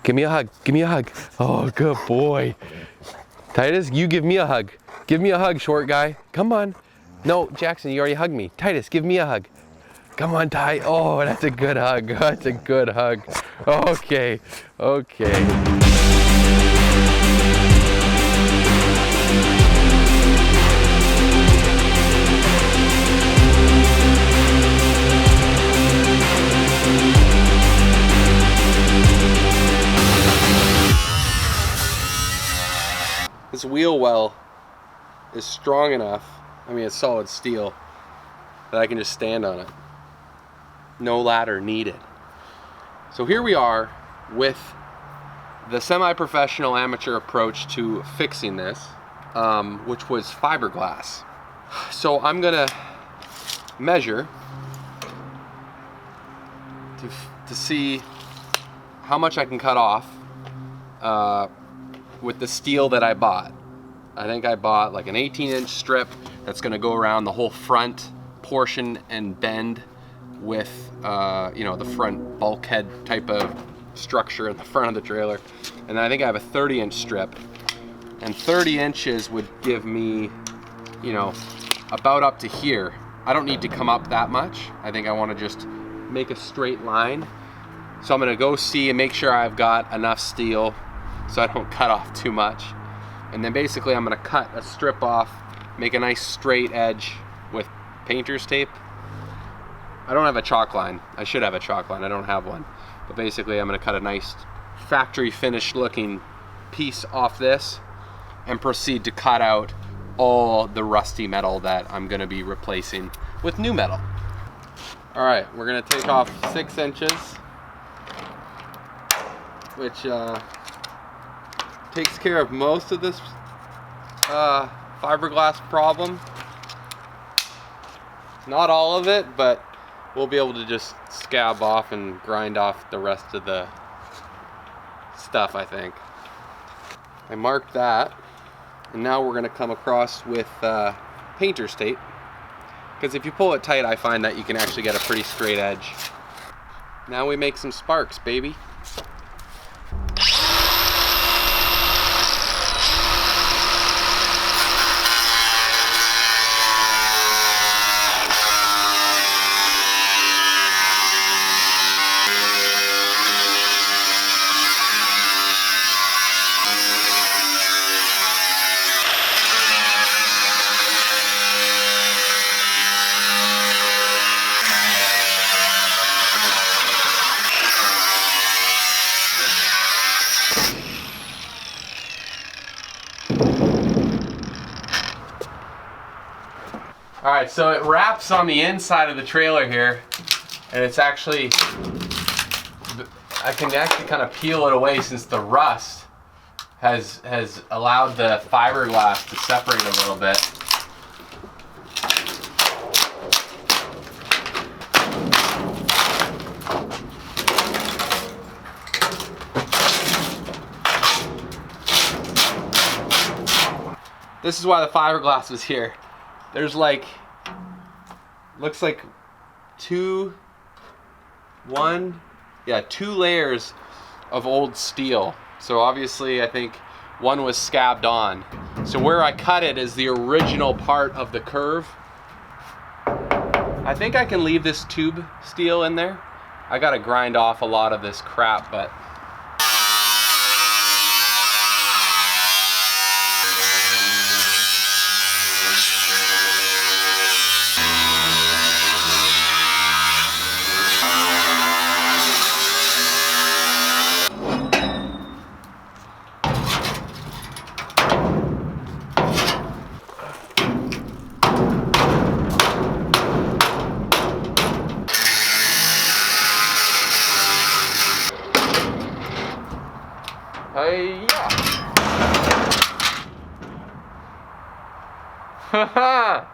Give me a hug. Give me a hug. Oh, good boy. Titus, you give me a hug. Give me a hug, short guy. Come on. No, Jackson, you already hugged me. Titus, give me a hug. Come on, Ty. Oh, that's a good hug. That's a good hug. Okay. Okay. This wheel well is strong enough, I mean it's solid steel, that I can just stand on it. No ladder needed. So here we are with the semi-professional amateur approach to fixing this, which was fiberglass. So I'm gonna measure to see how much I can cut off with the steel that I bought. I think I bought like an 18-inch strip that's gonna go around the whole front portion and bend with you know, the front bulkhead type of structure in the front of the trailer. And then I think I have a 30-inch strip, and 30 inches would give me, you know, about up to here. I don't need to come up that much. I think I want to just make a straight line. So I'm gonna go see and make sure I've got enough steel so I don't cut off too much. And then basically I'm gonna cut a strip off, make a nice straight edge with painter's tape. I don't have a chalk line. I should have a chalk line, I don't have one. But basically I'm gonna cut a nice factory finished looking piece off this and proceed to cut out all the rusty metal that I'm gonna be replacing with new metal. All right, we're gonna take off 6 inches, which takes care of most of this fiberglass problem. Not all of it, but we'll be able to just scab off and grind off the rest of the stuff, I think. I marked that, and now we're gonna come across with painter's tape, because if you pull it tight, I find that you can actually get a pretty straight edge. Now we make some sparks, baby. All right, so it wraps on the inside of the trailer here, and it's actually, I can actually kind of peel it away since the rust has allowed the fiberglass to separate a little bit. This is why the fiberglass was here. There's like, looks like two layers of old steel. So obviously I think one was scabbed on. So where I cut it is the original part of the curve. I think I can leave this tube steel in there. I gotta grind off a lot of this crap, but haha.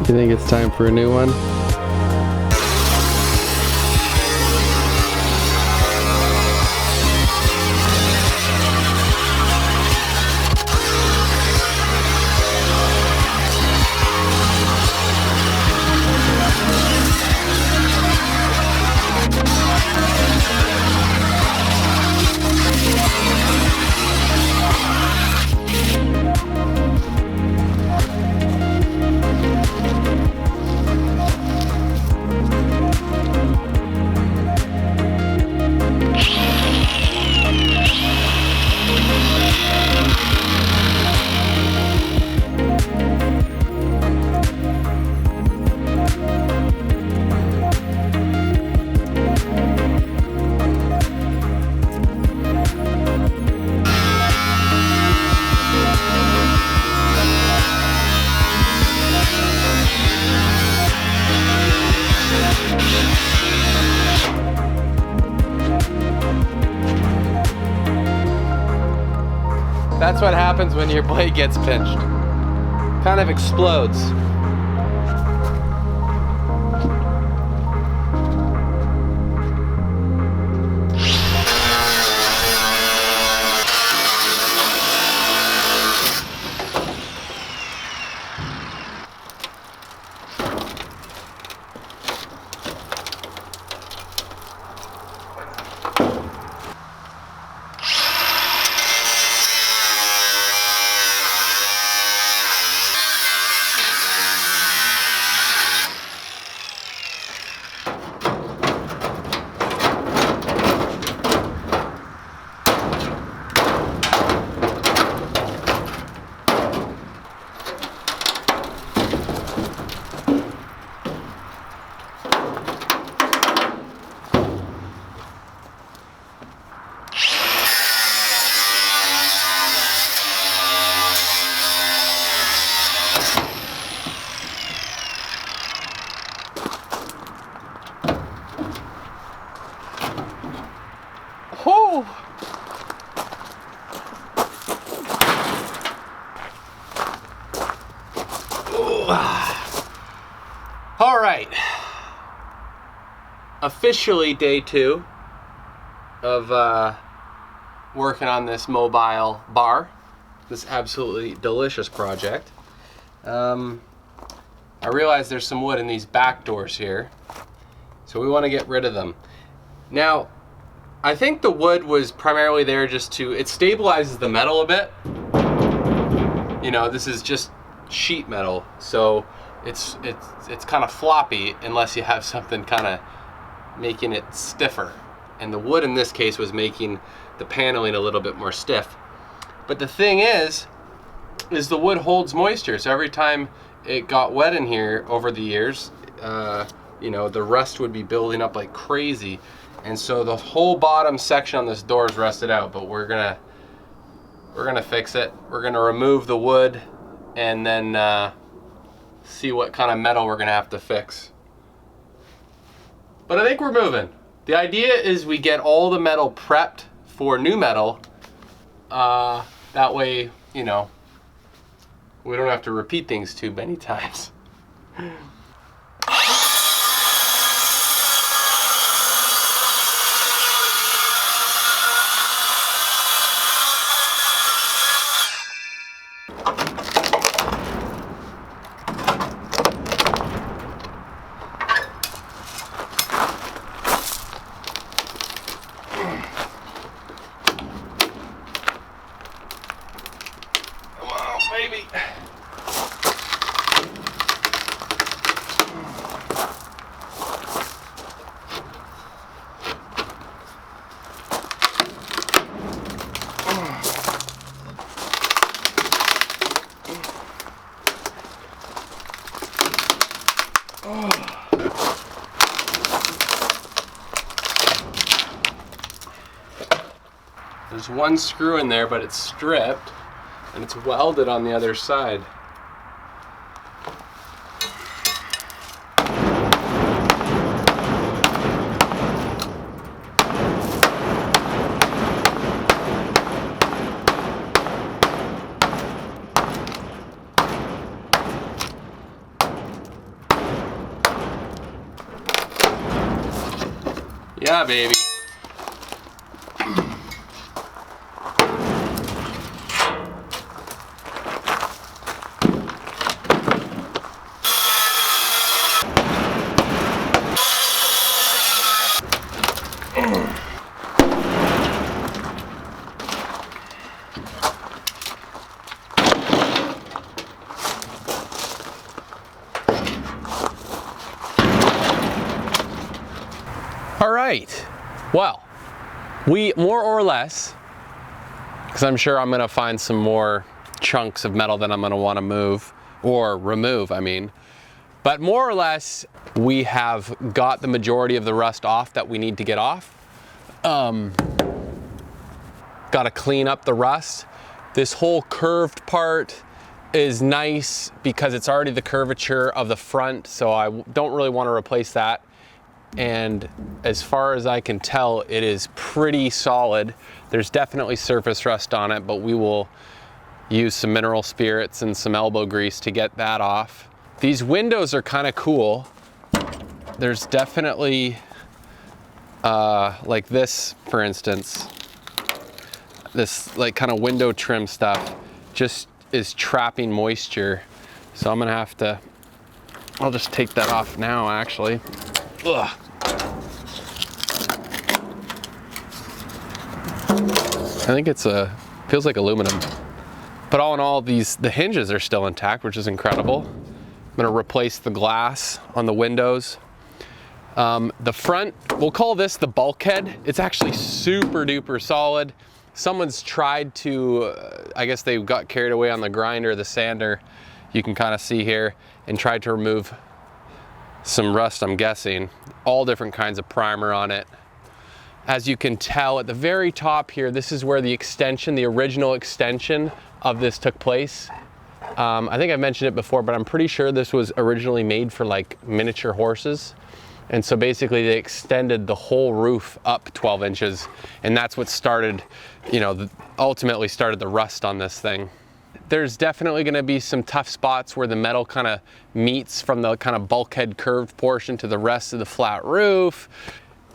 Do you think it's time for a new one? That's what happens when your blade gets pinched. Kind of explodes. All right, officially day 2 of working on this mobile bar, this absolutely delicious project. I realize there's some wood in these back doors here, so we want to get rid of them. Now, I think the wood was primarily there just to, it stabilizes the metal a bit. You know, this is just sheet metal, so it's kind of floppy unless you have something kind of making it stiffer. And the wood in this case was making the paneling a little bit more stiff. But the thing is the wood holds moisture, so every time it got wet in here over the years, you know, the rust would be building up like crazy. And so the whole bottom section on this door is rusted out, but we're gonna fix it. We're gonna remove the wood and then see what kind of metal we're gonna have to fix. But I think we're moving. The idea is we get all the metal prepped for new metal. That way, you know, we don't have to repeat things too many times. There's one screw in there, but it's stripped and it's welded on the other side. Yeah, baby. All right, well, we more or less, because I'm sure I'm gonna find some more chunks of metal that I'm gonna wanna move, or remove, I mean. But more or less, we have got the majority of the rust off that we need to get off. Gotta clean up the rust. This whole curved part is nice because it's already the curvature of the front, so I don't really wanna replace that. And as far as I can tell, it is pretty solid. There's definitely surface rust on it, but we will use some mineral spirits and some elbow grease to get that off. These windows are kind of cool. There's definitely, like this, for instance, this like kind of window trim stuff just is trapping moisture. So I'm gonna have to, I'll just take that off now actually. Ugh. I think it's feels like aluminum. But all in all, the hinges are still intact, which is incredible. I'm gonna replace the glass on the windows. The front, we'll call this the bulkhead. It's actually super duper solid. Someone's tried to, I guess they got carried away on the grinder, the sander, you can kind of see here, and tried to remove some rust, I'm guessing. All different kinds of primer on it. As you can tell at the very top here, this is where the extension, the original extension of this took place. I think I mentioned it before, but I'm pretty sure this was originally made for like miniature horses. And so basically they extended the whole roof up 12 inches. And that's what started, you know, ultimately started the rust on this thing. There's definitely gonna be some tough spots where the metal kind of meets from the kind of bulkhead curved portion to the rest of the flat roof.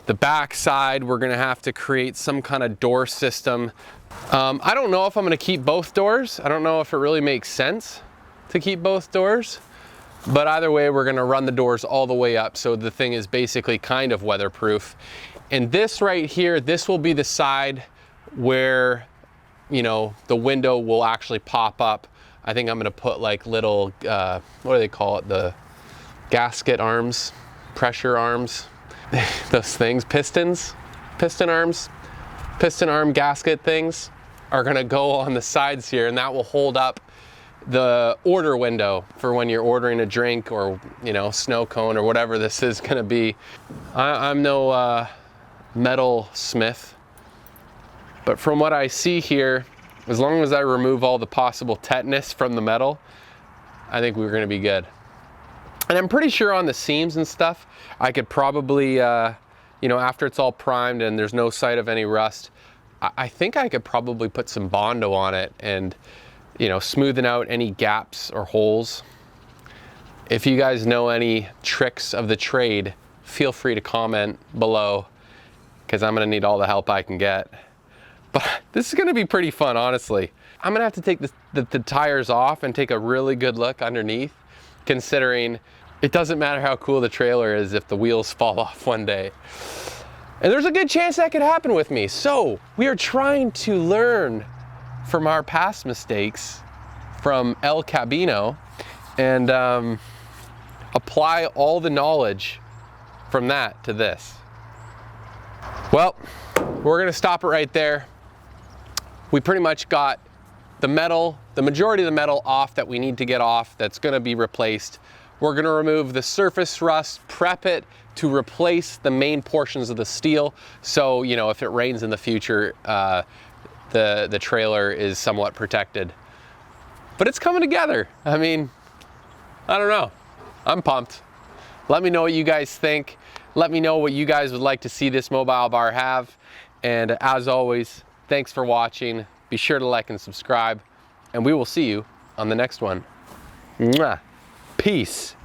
The back side, we're gonna have to create some kind of door system. I don't know if I'm gonna keep both doors. I don't know if it really makes sense to keep both doors, but either way, we're gonna run the doors all the way up so the thing is basically kind of weatherproof. And this right here, this will be the side where, you know, the window will actually pop up. I think I'm gonna put like little, what do they call it? The gasket arms, pressure arms, those things, piston arms, piston arm gasket things are gonna go on the sides here, and that will hold up the order window for when you're ordering a drink or, you know, snow cone or whatever this is gonna be. I'm no metal smith, but from what I see here, as long as I remove all the possible tetanus from the metal, I think we're gonna be good. And I'm pretty sure on the seams and stuff, I could probably, you know, after it's all primed and there's no sight of any rust, I think I could probably put some Bondo on it and, you know, smoothing out any gaps or holes. If you guys know any tricks of the trade, feel free to comment below, because I'm gonna need all the help I can get. But this is gonna be pretty fun, honestly. I'm gonna have to take the tires off and take a really good look underneath, considering it doesn't matter how cool the trailer is if the wheels fall off one day. And there's a good chance that could happen with me. So we are trying to learn from our past mistakes from El Cabino and apply all the knowledge from that to this. Well, we're gonna stop it right there. We pretty much got the metal, the majority of the metal off that we need to get off that's gonna be replaced. We're gonna remove the surface rust, prep it to replace the main portions of the steel. So, you know, if it rains in the future, the trailer is somewhat protected. But it's coming together. I mean, I don't know. I'm pumped. Let me know what you guys think. Let me know what you guys would like to see this mobile bar have. And as always, thanks for watching. Be sure to like and subscribe, and we will see you on the next one. Mwah. Peace.